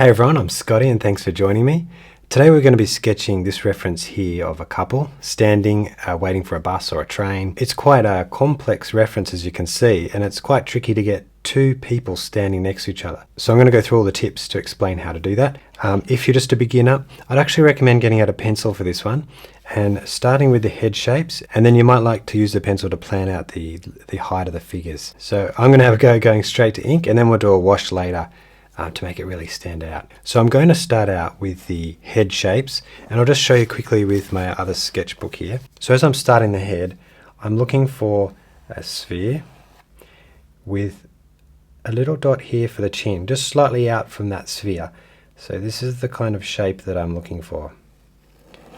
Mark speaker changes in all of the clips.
Speaker 1: Hey everyone, I'm Scottie and thanks for joining me. Today we're going to be sketching this reference here of a couple standing waiting for a bus or a train. It's quite a complex reference as you can see, and it's quite tricky to get two people standing next to each other. So I'm going to go through all the tips to explain how to do that. If you're just a beginner, I'd actually recommend getting out a pencil for this one and starting with the head shapes, and then you might like to use the pencil to plan out the height of the figures. So I'm going to have a go going straight to ink, and then we'll do a wash later to make it really stand out. So I'm going to start out with the head shapes, and I'll just show you quickly with my other sketchbook here. So as I'm starting the head, I'm looking for a sphere with a little dot here for the chin, just slightly out from that sphere. So this is the kind of shape that I'm looking for.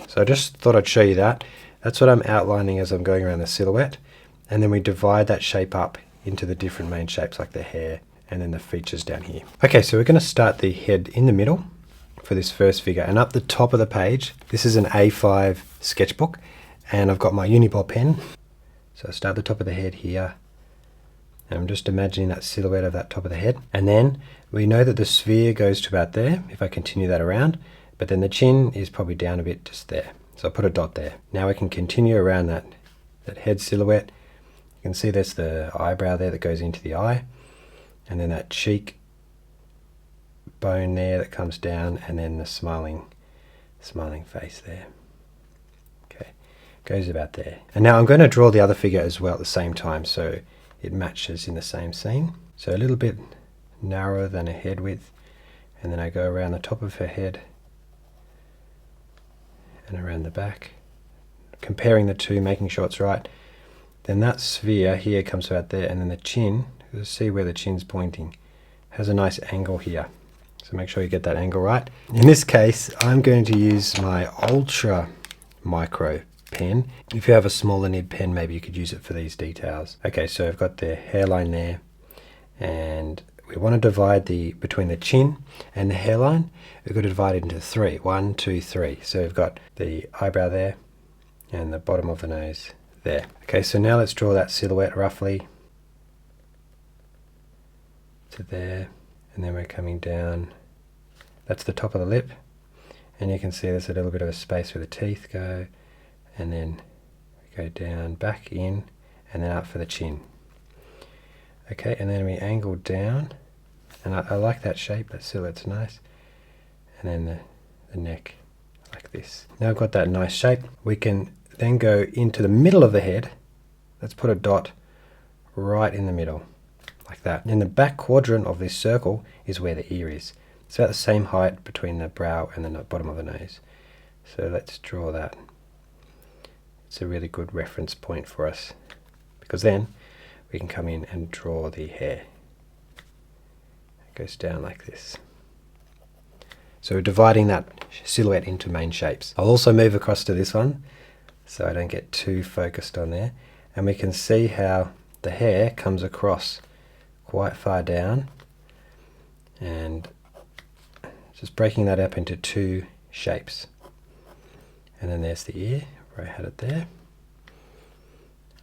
Speaker 1: So I just thought I'd show you that. That's what I'm outlining as I'm going around the silhouette, and then we divide that shape up into the different main shapes like the hair and then the features down here. Okay, so we're going to start the head in the middle for this first figure, and up the top of the page, this is an A5 sketchbook, and I've got my Uni-Ball pen. So I start the top of the head here, and I'm just imagining that silhouette of that top of the head, and then we know that the sphere goes to about there if I continue that around, but then the chin is probably down a bit just there. So I'll put a dot there. Now we can continue around that head silhouette. You can see there's the eyebrow there that goes into the eye, and then that cheek bone there that comes down, and then the smiling face there. Okay, goes about there. And now I'm going to draw the other figure as well at the same time so it matches in the same scene. So a little bit narrower than a head width, and then I go around the top of her head and around the back, comparing the two, making sure it's right. Then that sphere here comes about there, and then the chin, you'll see where the chin's pointing, has a nice angle here. So make sure you get that angle right. In this case, I'm going to use my Ultra micro pen. If you have a smaller nib pen, maybe you could use it for these details. Okay, so I've got the hairline there, and we want to divide between the chin and the hairline. We've got to divide it into three. 1, 2, 3. So we've got the eyebrow there and the bottom of the nose there. Okay, so now let's draw that silhouette roughly to there, and then we're coming down. That's the top of the lip, and you can see there's a little bit of a space where the teeth go, and then we go down, back in, and then up for the chin. Okay, and then we angle down, and I like that shape, that silhouette's nice, and then the neck like this. Now I've got that nice shape, we can then go into the middle of the head. Let's put a dot right in the middle, like that. In the back quadrant of this circle is where the ear is. It's about the same height between the brow and the bottom of the nose. So let's draw that. It's a really good reference point for us, because then we can come in and draw the hair. It goes down like this. So we're dividing that silhouette into main shapes. I'll also move across to this one so I don't get too focused on there, and we can see how the hair comes across quite far down, and just breaking that up into two shapes. And then there's the ear where I had it there,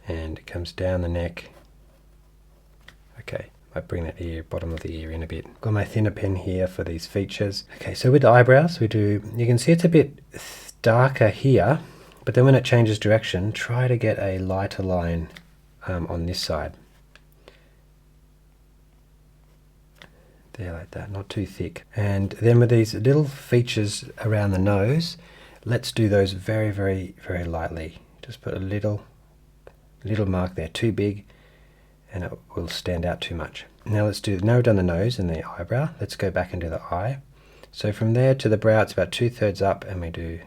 Speaker 1: and it comes down the neck. Okay, I bring that bottom of the ear in a bit. Got my thinner pen here for these features. Okay, so with the eyebrows you can see it's a bit darker here, but then when it changes direction, try to get a lighter line on this side. There, like that, not too thick. And then with these little features around the nose, let's do those very, very, very lightly. Just put a little mark there, too big, and it will stand out too much. Now now we've done the nose and the eyebrow, let's go back into the eye. So from there to the brow, it's about 2/3 up, and we do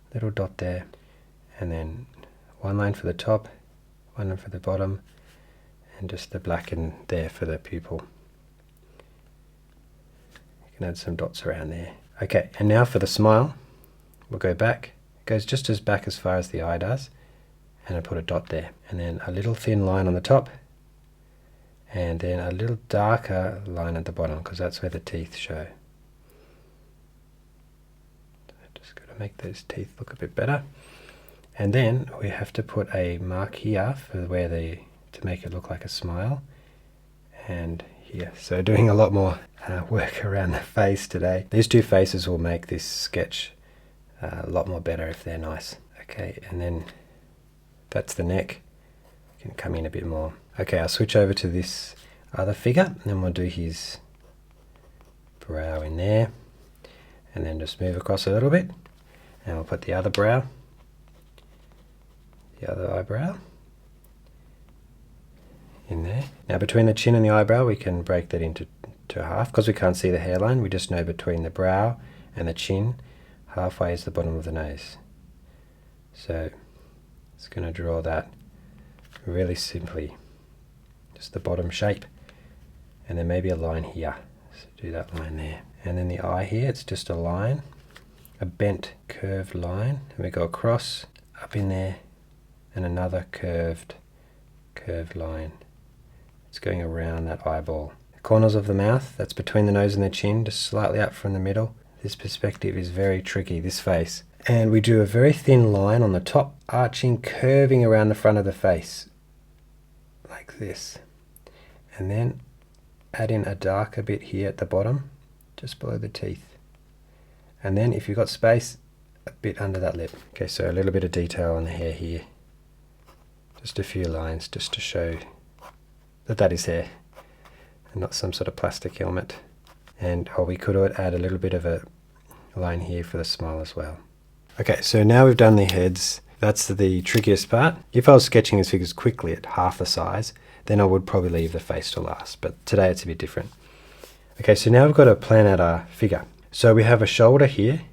Speaker 1: a little dot there, and then one line for the top, one line for the bottom, and just the black in there for the pupil. You can add some dots around there. Okay, and now for the smile, we'll go back. It goes just as back as far as the eye does, and I put a dot there, and then a little thin line on the top, and then a little darker line at the bottom, because that's where the teeth show. Just got to make those teeth look a bit better. And then we have to put a mark here for to make it look like a smile, and here. So doing a lot more work around the face today. These two faces will make this sketch a lot more better if they're nice. Okay, and then that's the neck. Can come in a bit more. Okay, I'll switch over to this other figure, and then we'll do his brow in there, and then just move across a little bit, and we'll put the other brow, the other eyebrow in there. Now between the chin and the eyebrow we can break that into half, because we can't see the hairline. We just know between the brow and the chin halfway is the bottom of the nose. So it's going to draw that really simply, just the bottom shape, and then maybe a line here. So do that line there, and then the eye here, it's just a line, a bent curved line, and we go across up in there, and another curved line. It's going around that eyeball. The corners of the mouth, that's between the nose and the chin, just slightly up from the middle. This perspective is very tricky, this face. And we do a very thin line on the top, arching, curving around the front of the face, like this. And then add in a darker bit here at the bottom, just below the teeth. And then if you've got space, a bit under that lip. Okay, so a little bit of detail on the hair here. Just a few lines, just to show that that is hair, and not some sort of plastic helmet. And we could add a little bit of a line here for the smile as well. Okay, so now we've done the heads. That's the trickiest part. If I was sketching these figures quickly at half the size, then I would probably leave the face to last, but today it's a bit different. Okay, so now we've got to plan out our figure. So we have a shoulder here.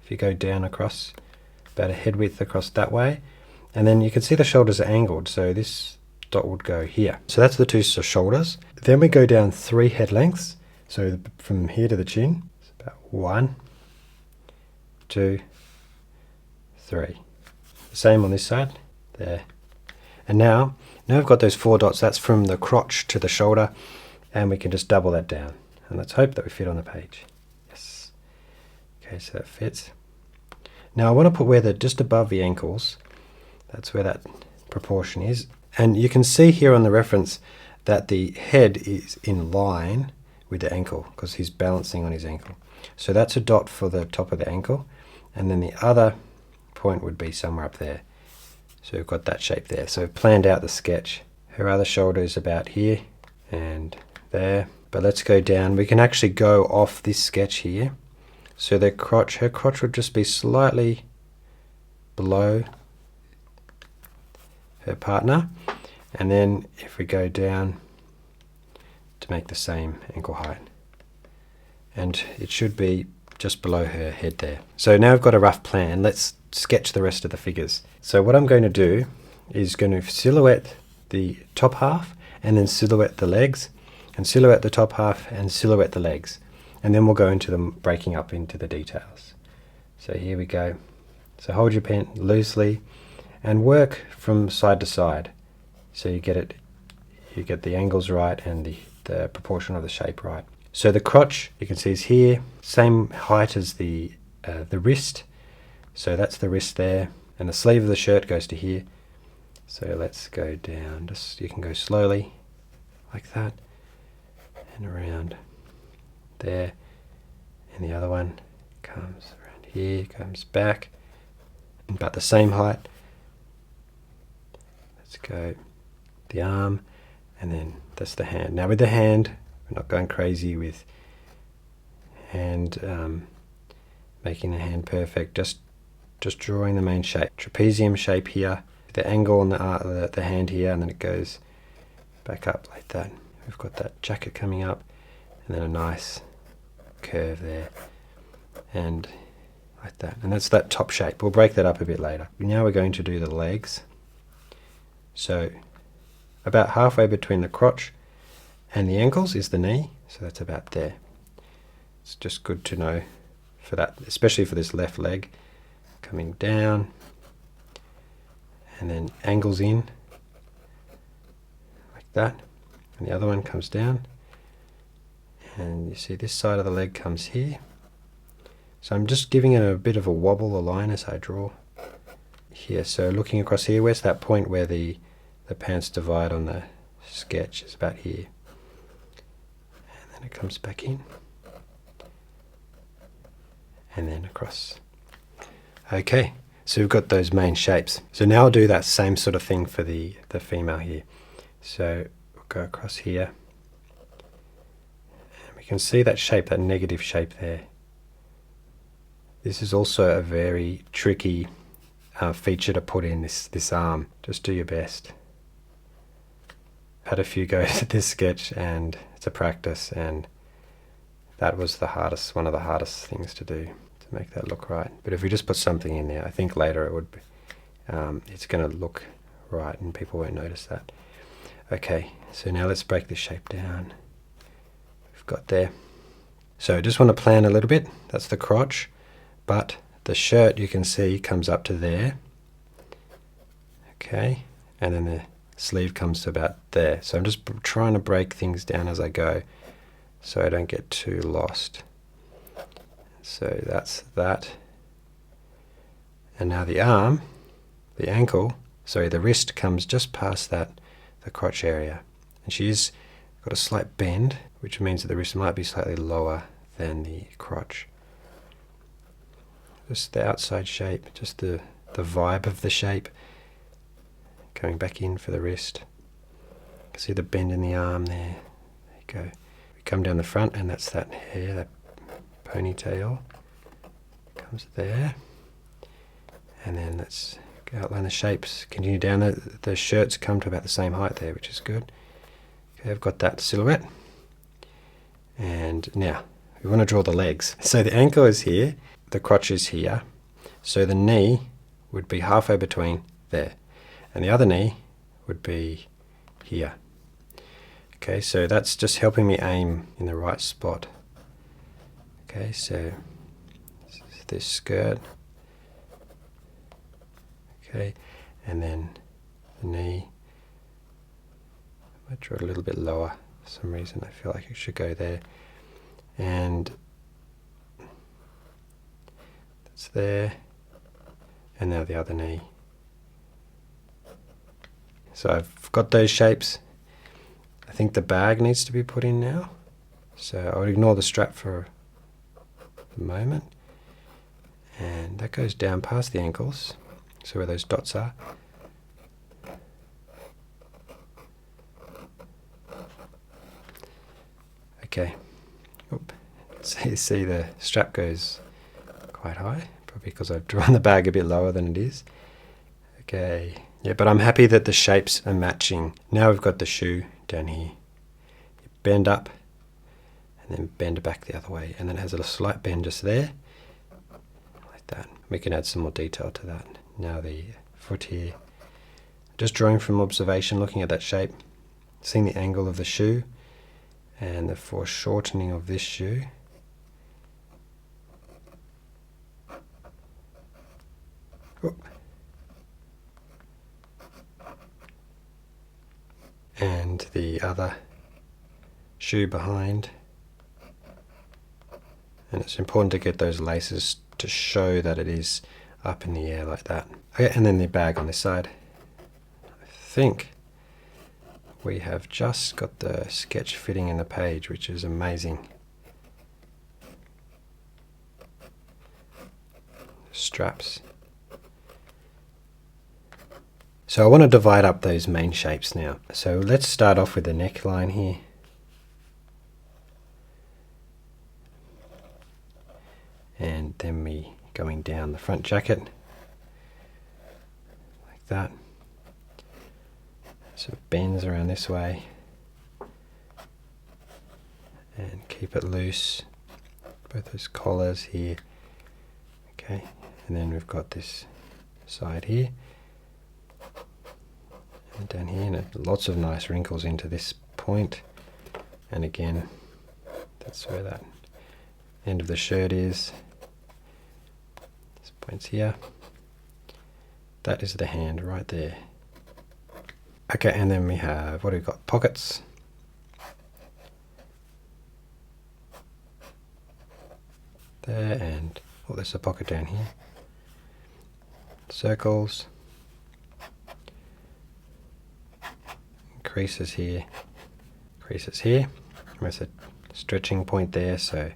Speaker 1: If you go down across, about a head width across that way, and then you can see the shoulders are angled, so this dot would go here. So that's the two shoulders. Then we go down 3 head lengths. So from here to the chin, it's about 1, 2, 3. The same on this side, there. And now we've got those 4 dots, that's from the crotch to the shoulder, and we can just double that down. And let's hope that we fit on the page. Yes. Okay, so that fits. Now I want to put where just above the ankles, that's where that proportion is. And you can see here on the reference that the head is in line with the ankle, because he's balancing on his ankle. So that's a dot for the top of the ankle, and then the other point would be somewhere up there. So we've got that shape there. So we've planned out the sketch. Her other shoulder is about here and there. But let's go down. We can actually go off this sketch here. So her crotch would just be slightly below her partner. And then if we go down to make the same ankle height, and it should be just below her head there. So now we've got a rough plan. Let's sketch the rest of the figures. So what I'm going to do is going to silhouette the top half, and then silhouette the legs, and silhouette the top half, and silhouette the legs. And then we'll go into them, breaking up into the details. So here we go. So hold your pen loosely and work from side to side. So you get the angles right and the proportion of the shape right. So the crotch, you can see, is here, same height as the wrist. So that's the wrist there, and the sleeve of the shirt goes to here. So let's go down, just you can go slowly like that, and around there, and the other one comes around here, comes back, about the same height. Let's go the arm, and then that's the hand. Now with the hand, we're not going crazy with hand, making the hand perfect, just drawing the main shape. Trapezium shape here, the angle on the hand here, and then it goes back up like that. We've got that jacket coming up, and then a nice curve there, and like that. And that's that top shape. We'll break that up a bit later. Now we're going to do the legs. So about halfway between the crotch and the ankles is the knee, so that's about there. It's just good to know for that, especially for this left leg. Coming down, and then angles in like that, and the other one comes down, and you see this side of the leg comes here. So I'm just giving it a bit of a wobble, a line as I draw here. So looking across here, where's that point where the pants divide on the sketch? Is about here. and it comes back in, and then across. Okay, so we've got those main shapes. So now I'll do that same sort of thing for the female here. So we'll go across here, and we can see that shape, that negative shape there. This is also a very tricky feature to put in, this arm. Just do your best. Had a few goes at this sketch, and it's a practice, and that was one of the hardest things to do, to make that look right. But if we just put something in there, I think later it would be, it's going to look right and people won't notice that. Okay, so now let's break this shape down. We've got there. So I just want to plan a little bit. That's the crotch, but the shirt, you can see, comes up to there. Okay, and then the sleeve comes to about there. So I'm just trying to break things down as I go so I don't get too lost. So that's that. And now the arm, the ankle, sorry, the wrist comes just past that, the crotch area. And she's got a slight bend, which means that the wrist might be slightly lower than the crotch. Just the outside shape, just the vibe of the shape. Going back in for the wrist. You can see the bend in the arm there. There you go. We come down the front, and that's that hair, that ponytail. Comes there. And then let's outline the shapes. Continue down. The shirts come to about the same height there, which is good. Okay, I've got that silhouette. And now, we want to draw the legs. So the ankle is here, the crotch is here. So the knee would be halfway between there. And the other knee would be here. Okay, so that's just helping me aim in the right spot. Okay, so this skirt. Okay, and then the knee. I might draw it a little bit lower for some reason. I feel like it should go there. And that's there. And now the other knee. So I've got those shapes. I think the bag needs to be put in now. So I would ignore the strap for the moment. And that goes down past the ankles. So where those dots are. Okay. Oop. So you see the strap goes quite high. Probably because I've drawn the bag a bit lower than it is. Okay. Yeah, but I'm happy that the shapes are matching. Now we've got the shoe down here. You bend up and then bend back the other way, and then it has a slight bend just there, like that. We can add some more detail to that. Now the foot here. Just drawing from observation, looking at that shape, seeing the angle of the shoe and the foreshortening of this shoe. Oop. And the other shoe behind. And it's important to get those laces to show that it is up in the air like that. Okay, and then the bag on this side. I think we have just got the sketch fitting in the page, which is amazing. Straps. So I want to divide up those main shapes now. So let's start off with the neckline here. And then we going down the front jacket like that. So it bends around this way and keep it loose. Both those collars here. Okay, and then we've got this side here. And down here, and lots of nice wrinkles into this point. And again, that's where that end of the shirt is. This point's here. That is the hand right there. Okay, and then we have, what do we got? Pockets. There, and oh, there's a pocket down here. Circles. Creases here. Creases here. Where's it? stretching point there, so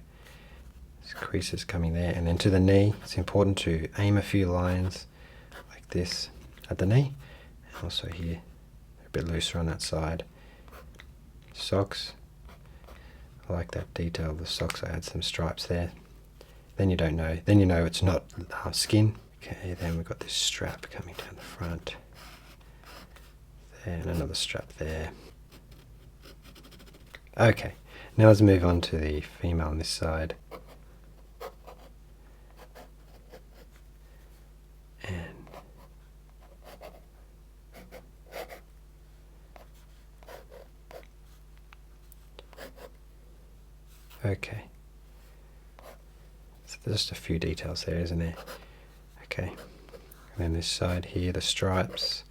Speaker 1: this crease is coming there, and then to the knee. It's important to aim a few lines like this at the knee, and also here, a bit looser on that side. Socks, I like that detail of the socks. I had some stripes there. Then you don't know, then you know it's not skin. Okay, then we've got this strap coming down the front there, and another strap there. Okay, now let's move on to the female on this side. And okay, so there's just a few details there, isn't there? Okay, and then this side here, the stripes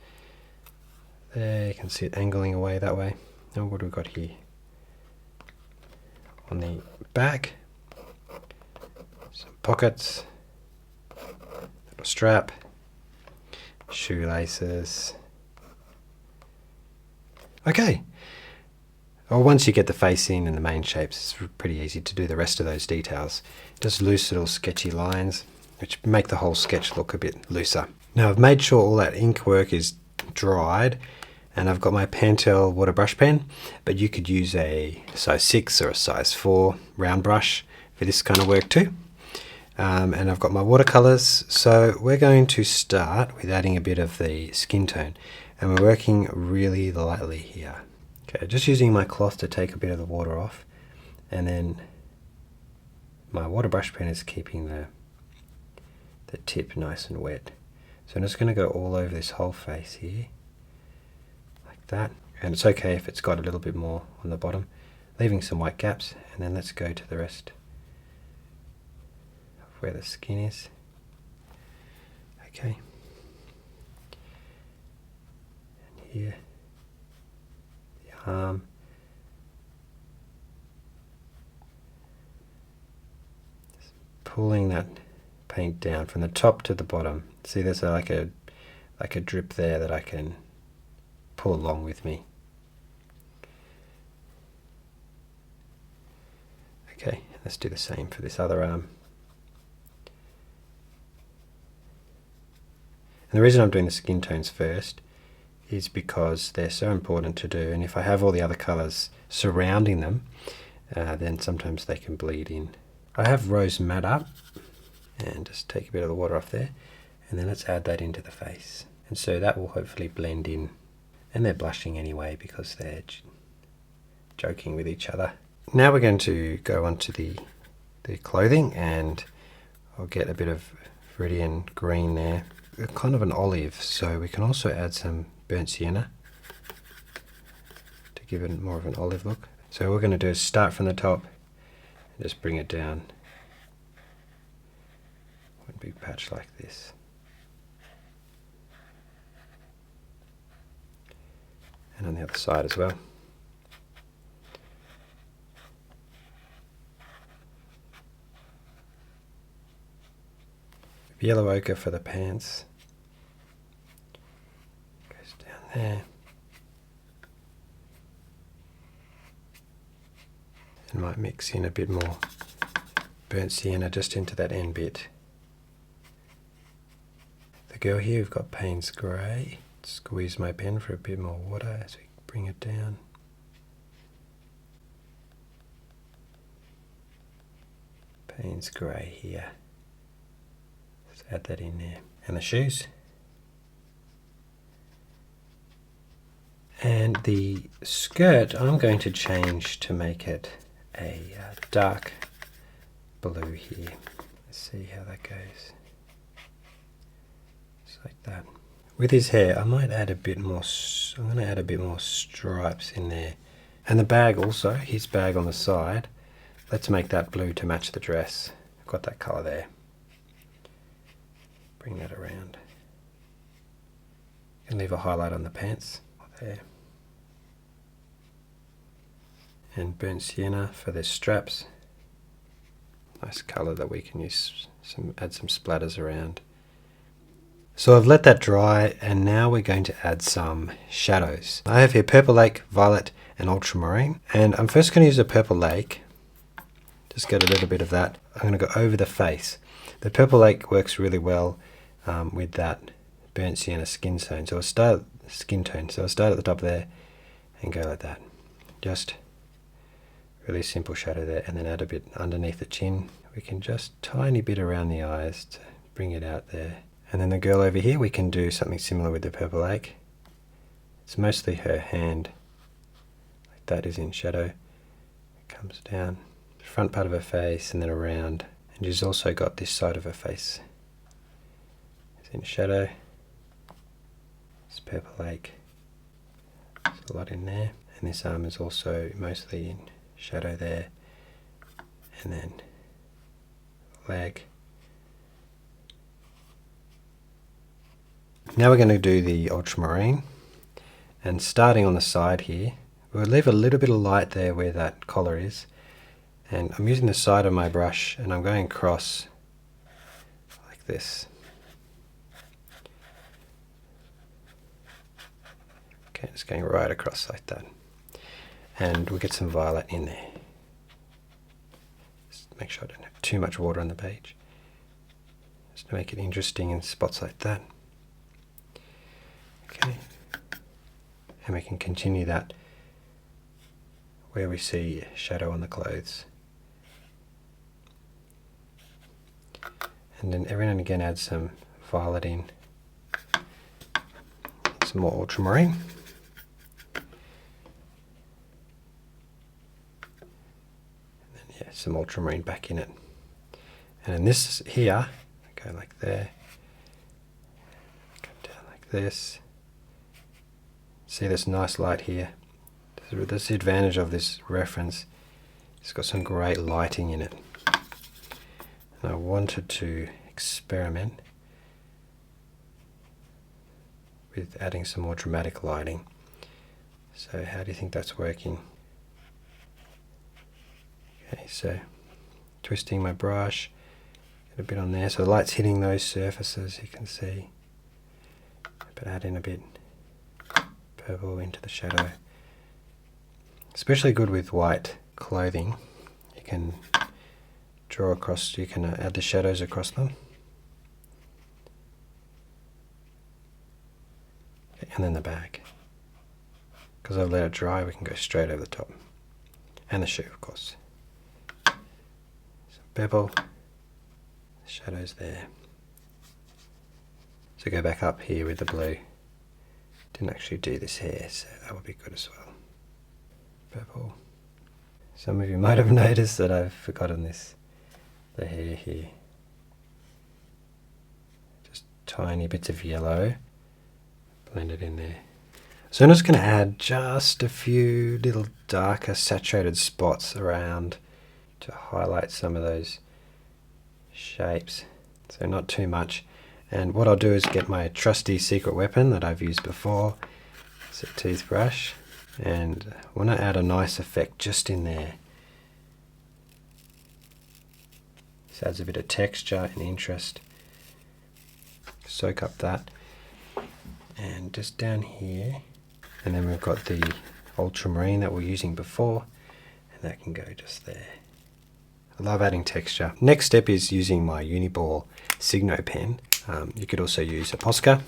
Speaker 1: there, you can see it angling away that way. Now what do we got here? On the back, some pockets, little strap, shoelaces. Okay, well, once you get the face in and the main shapes, it's pretty easy to do the rest of those details. Just loose little sketchy lines which make the whole sketch look a bit looser. Now I've made sure all that ink work is dried, and I've got my Pentel water brush pen, but you could use a size 6 or a size 4 round brush for this kind of work too. And I've got my watercolors, so we're going to start with adding a bit of the skin tone, and we're working really lightly here. Okay, just using my cloth to take a bit of the water off, and then my water brush pen is keeping the tip nice and wet. So I'm just going to go all over this whole face here, like that. And it's okay if it's got a little bit more on the bottom, leaving some white gaps, and then let's go to the rest of where the skin is. Okay. And here, the arm. Just pulling that paint down from the top to the bottom. See, there's like a drip there that I can pull along with me. Okay, let's do the same for this other arm. And the reason I'm doing the skin tones first is because they're so important to do, and if I have all the other colours surrounding them, then sometimes they can bleed in. I have rose matte up, and just take a bit of the water off there, and then let's add that into the face, and so that will hopefully blend in. And they're blushing anyway because they're joking with each other. Now we're going to go on to the clothing, and I'll get a bit of Viridian green there, kind of an olive, so we can also add some burnt sienna to give it more of an olive look. So what we're going to do is start from the top and just bring it down. One big patch like this. And on the other side as well. Yellow ochre for the pants. Goes down there. And might mix in a bit more burnt sienna just into that end bit. The girl here, we've got Paynes grey. Squeeze my pen for a bit more water as we bring it down. Paynes grey here. Let's add that in there. And the shoes. And the skirt, I'm going to change to make it a dark blue here. Let's see how that goes. Just like that. With his hair, I might add a bit more, I'm going to add a bit more stripes in there. And the bag also, his bag on the side, let's make that blue to match the dress. I've got that colour there. Bring that around. And leave a highlight on the pants there. And burnt sienna for the straps. Nice colour that we can use, add some splatters around. So I've let that dry, and now we're going to add some shadows. I have here Purple Lake, Violet and Ultramarine, and I'm first going to use a Purple Lake Just get a little bit of that. I'm going to go over the face. The Purple Lake works really well with that burnt sienna skin tone. So I'll start at the top there and go like that. Just really simple shadow there, and then add a bit underneath the chin. We can just tiny bit around the eyes to bring it out there. And then the girl over here, we can do something similar with the Purple Lake. It's mostly her hand, like that is in shadow. It comes down the front part of her face and then around. And she's also got this side of her face. It's in shadow. It's Purple Lake. There's a lot in there. And this arm is also mostly in shadow there. And then leg. Now we're going to do the ultramarine, and starting on the side here, we'll leave a little bit of light there where that collar is, and I'm using the side of my brush and I'm going across like this. Okay, just going right across like that, and we'll get some violet in there. Just make sure I don't have too much water on the page, just to make it interesting in spots like that. Okay, and we can continue that where we see shadow on the clothes. And then every now and again add some violet in, some more ultramarine. And then yeah, some ultramarine back in it. And in this here, go like there, come down like this. See this nice light here. That's the advantage of this reference. It's got some great lighting in it. And I wanted to experiment with adding some more dramatic lighting. So how do you think that's working? Okay, so twisting my brush, get a bit on there. So the light's hitting those surfaces, you can see. But add in a bit purple into the shadow. Especially good with white clothing. You can draw across, you can add the shadows across them. Okay, and then the back. Because I've let it dry, we can go straight over the top. And the shoe, of course. Some purple, the shadows there. So go back up here with the blue. Didn't actually do this hair, so that would be good as well. Purple. Some of you might have noticed that I've forgotten this, the hair here. Just tiny bits of yellow blended in there. So I'm just going to add just a few little darker saturated spots around to highlight some of those shapes. So not too much. And what I'll do is get my trusty secret weapon that I've used before. It's a toothbrush. And I want to add a nice effect just in there. This adds a bit of texture and interest. Soak up that. And just down here. And then we've got the ultramarine that we're using before. And that can go just there. I love adding texture. Next step is using my Uni-Ball Signo pen. You could also use a Posca.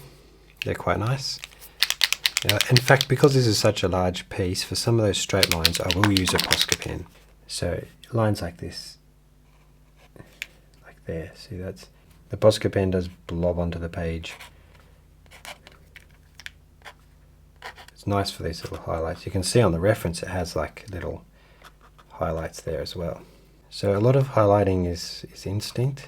Speaker 1: They're quite nice. In fact, because this is such a large piece, for some of those straight lines I will use a Posca pen. So lines like this, like there, see that's, the Posca pen does blob onto the page. It's nice for these little highlights. You can see on the reference it has like little highlights there as well. So a lot of highlighting is instinct,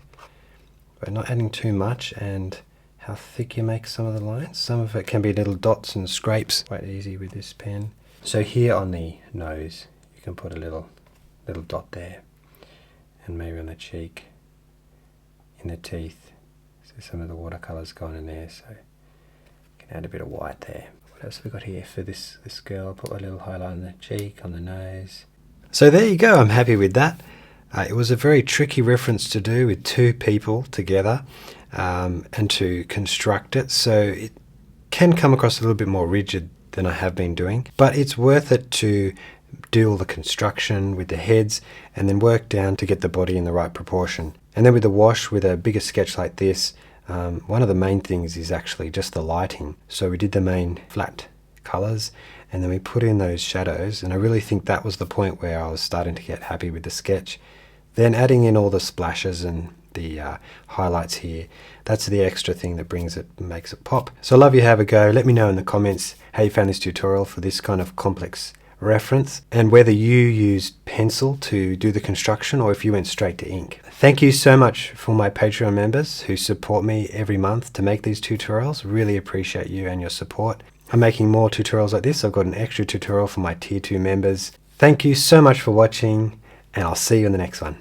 Speaker 1: but not adding too much, and how thick you make some of the lines. Some of it can be little dots and scrapes, quite easy with this pen. So here on the nose, you can put a little dot there, and maybe on the cheek, in the teeth. So some of the watercolors gone in there, so you can add a bit of white there. What else have we got here for this girl? Put a little highlight on the cheek, on the nose. So there you go, I'm happy with that. It was a very tricky reference to do with two people together. And to construct it, so it can come across a little bit more rigid than I have been doing, but it's worth it to do all the construction with the heads, and then work down to get the body in the right proportion. And then with the wash, with a bigger sketch like this, one of the main things is actually just the lighting. So we did the main flat colors, and then we put in those shadows, and I really think that was the point where I was starting to get happy with the sketch. Then adding in all the splashes and the highlights here, that's the extra thing that makes it pop. So I'd love you to have a go. Let me know in the comments how you found this tutorial for this kind of complex reference, and whether you used pencil to do the construction or if you went straight to ink. Thank you so much for my Patreon members who support me every month to make these tutorials. Really appreciate you and your support. I'm making more tutorials like this. I've got an extra tutorial for my tier 2 members. Thank you so much for watching, and I'll see you in the next one.